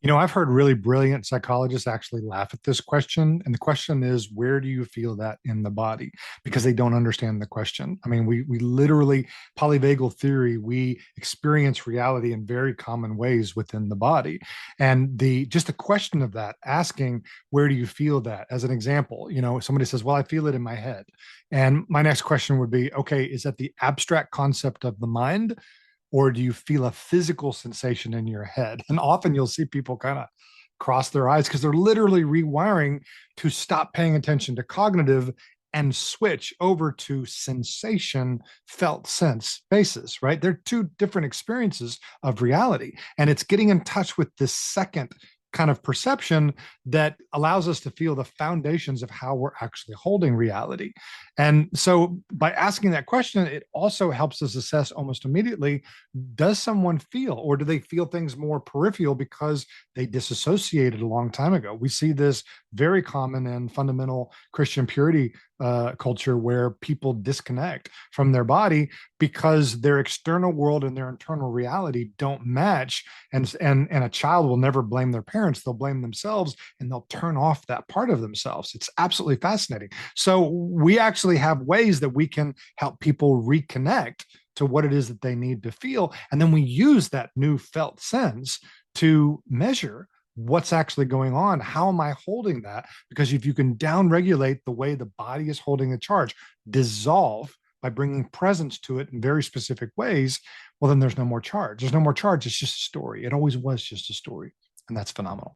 I've heard really brilliant psychologists actually laugh at this question. And the question is, where do you feel that in the body? Because they don't understand the question. I mean, we literally, polyvagal theory, we experience reality in very common ways within the body. And the just the question of that, asking, where do you feel that? As an example, somebody says, well, I feel it in my head. And my next question would be, okay, is that the abstract concept of the mind? Or do you feel a physical sensation in your head? And often you'll see people kind of cross their eyes because they're literally rewiring to stop paying attention to cognitive and switch over to sensation, felt sense basis, right? They're two different experiences of reality. And it's getting in touch with this second kind of perception that allows us to feel the foundations of how we're actually holding reality. And so by asking that question, it also helps us assess almost immediately, does someone feel, or do they feel things more peripheral because they disassociated a long time ago? We see this very common in fundamental Christian purity culture where people disconnect from their body because their external world and their internal reality don't match. And a child will never blame their parents. They'll blame themselves and they'll turn off that part of themselves. It's absolutely fascinating. So we actually have ways that we can help people reconnect to what it is that they need to feel. And then we use that new felt sense to measure what's actually going on. How am I holding that? Because if you can down regulate the way the body is holding the charge, dissolve by bringing presence to it in very specific ways, well, then there's no more charge. There's no more charge. It's just a story. It always was just a story. And that's phenomenal.